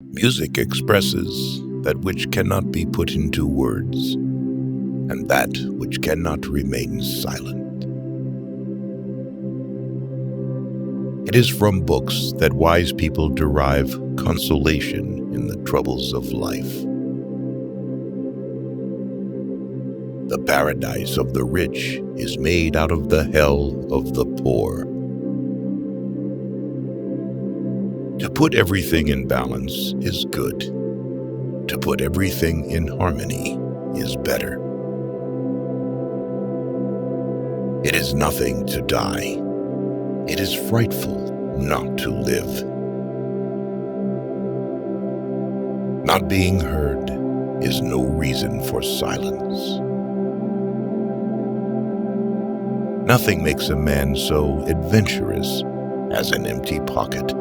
Music expresses that which cannot be put into words, and that which cannot remain silent. It is from books that wise people derive consolation in the troubles of life. The paradise of the rich is made out of the hell of the poor. To put everything in balance is good. To put everything in harmony is better. It is nothing to die. It is frightful not to live. Not being heard is no reason for silence. Nothing makes a man so adventurous as an empty pocket.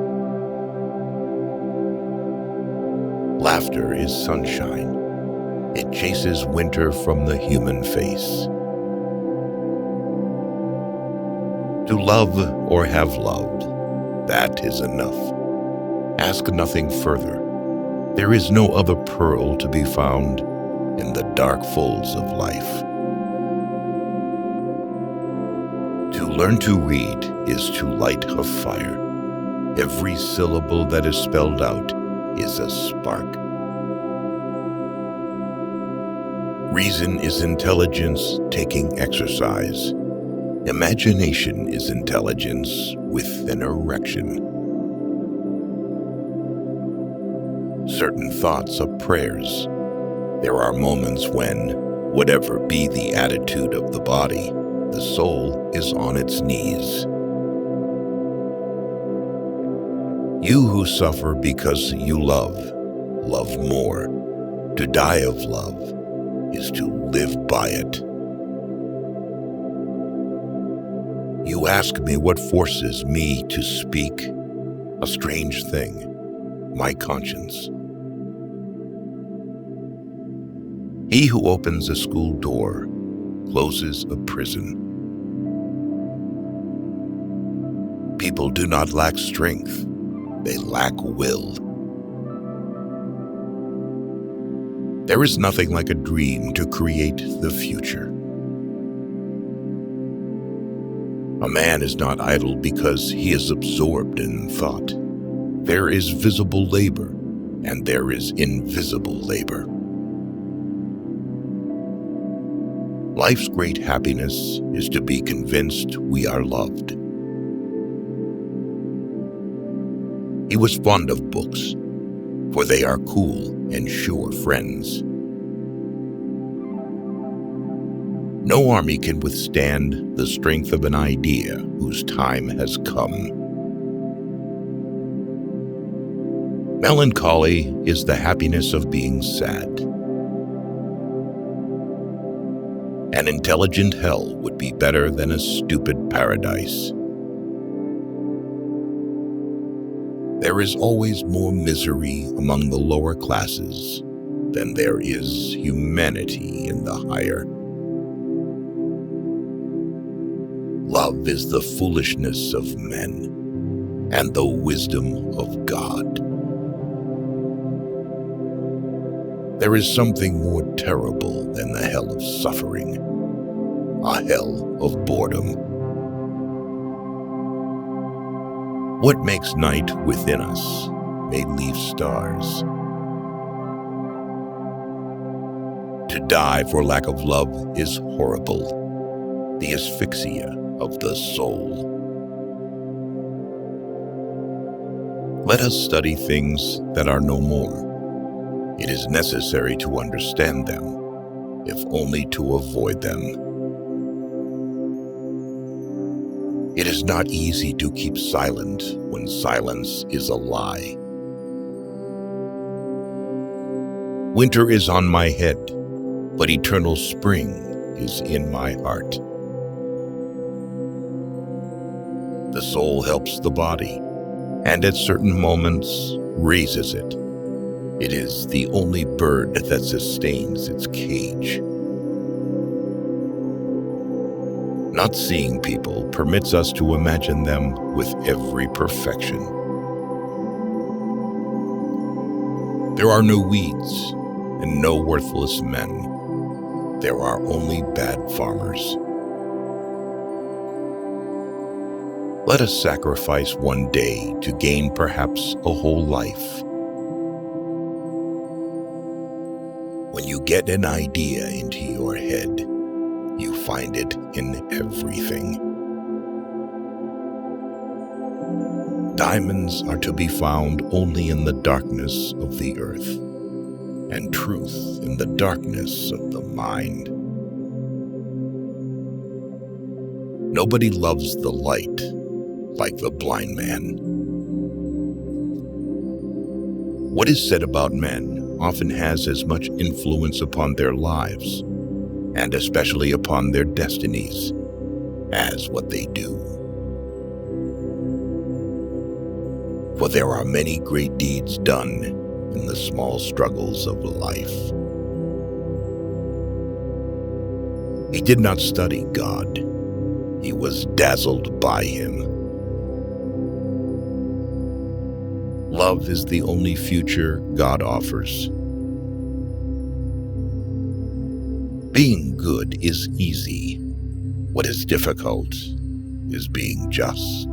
Laughter is sunshine. It chases winter from the human face. To love or have loved, that is enough. Ask nothing further. There is no other pearl to be found in the dark folds of life. To learn to read is to light a fire. Every syllable that is spelled out is a spark. Reason is intelligence taking exercise. Imagination is intelligence with an erection. Certain thoughts are prayers. There are moments when, whatever be the attitude of the body, the soul is on its knees. You who suffer because you love more. To die of love is to live by it. You ask me what forces me to speak. A strange thing, my conscience. He who opens a school door closes a prison. People do not lack strength, they lack will. There is nothing like a dream to create the future. A man is not idle because he is absorbed in thought. There is visible labor, and there is invisible labor. Life's great happiness is to be convinced we are loved. He was fond of books, for they are cool and sure friends. No army can withstand the strength of an idea whose time has come. Melancholy is the happiness of being sad. An intelligent hell would be better than a stupid paradise. There is always more misery among the lower classes than there is humanity in the higher. Love is the foolishness of men and the wisdom of God. There is something more terrible than the hell of suffering, a hell of boredom. What makes night within us may leave stars. To die for lack of love is horrible, the asphyxia of the soul. Let us study things that are no more. It is necessary to understand them, if only to avoid them. It is not easy to keep silent when silence is a lie. Winter is on my head, but eternal spring is in my heart. The soul helps the body, and at certain moments raises it. It is the only bird that sustains its cage. Not seeing people permits us to imagine them with every perfection. There are no weeds and no worthless men. There are only bad farmers. Let us sacrifice one day to gain perhaps a whole life. When you get an idea into your head, you find it in everything. Diamonds are to be found only in the darkness of the earth, and truth in the darkness of the mind. Nobody loves the light like the blind man. What is said about men often has as much influence upon their lives, and especially upon their destinies, as what they do. For there are many great deeds done in the small struggles of life. He did not study God. He was dazzled by him. Love is the only future God offers. Being good is easy. What is difficult is being just.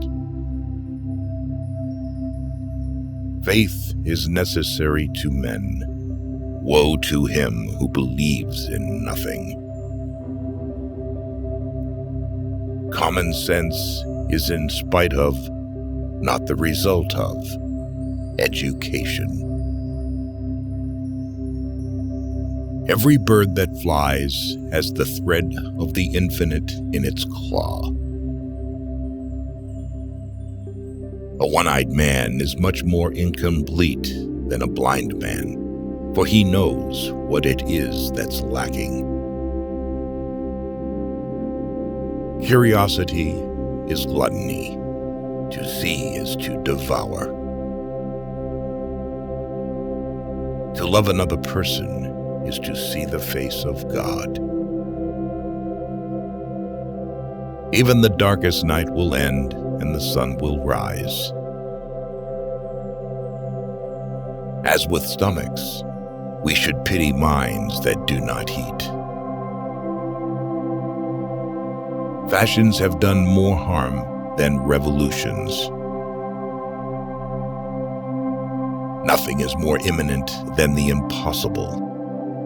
Faith is necessary to men. Woe to him who believes in nothing. Common sense is in spite of, not the result of, education. Every bird that flies has the thread of the infinite in its claw. A one-eyed man is much more incomplete than a blind man, for he knows what it is that's lacking. Curiosity is gluttony. To see is to devour. To love another person is to see the face of God. Even the darkest night will end and the sun will rise. As with stomachs, we should pity minds that do not eat. Fashions have done more harm than revolutions. Nothing is more imminent than the impossible.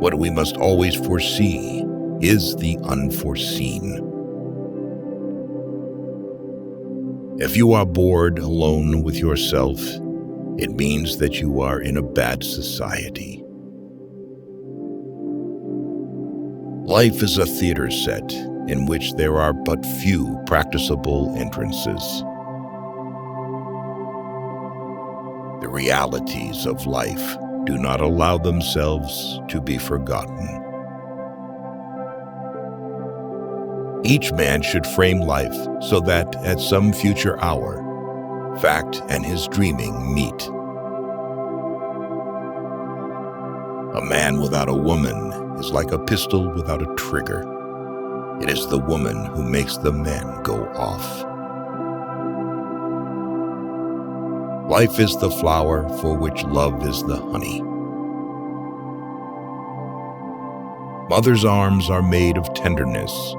What we must always foresee is the unforeseen. If you are bored alone with yourself, it means that you are in a bad society. Life is a theater set in which there are but few practicable entrances. The realities of life do not allow themselves to be forgotten. Each man should frame life so that at some future hour, fact and his dreaming meet. A man without a woman is like a pistol without a trigger. It is the woman who makes the man go off. Life is the flower for which love is the honey. Mother's arms are made of tenderness,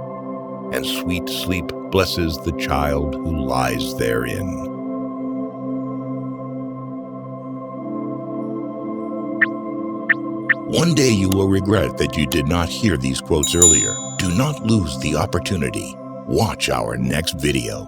and sweet sleep blesses the child who lies therein. One day you will regret that you did not hear these quotes earlier. Do not lose the opportunity. Watch our next video.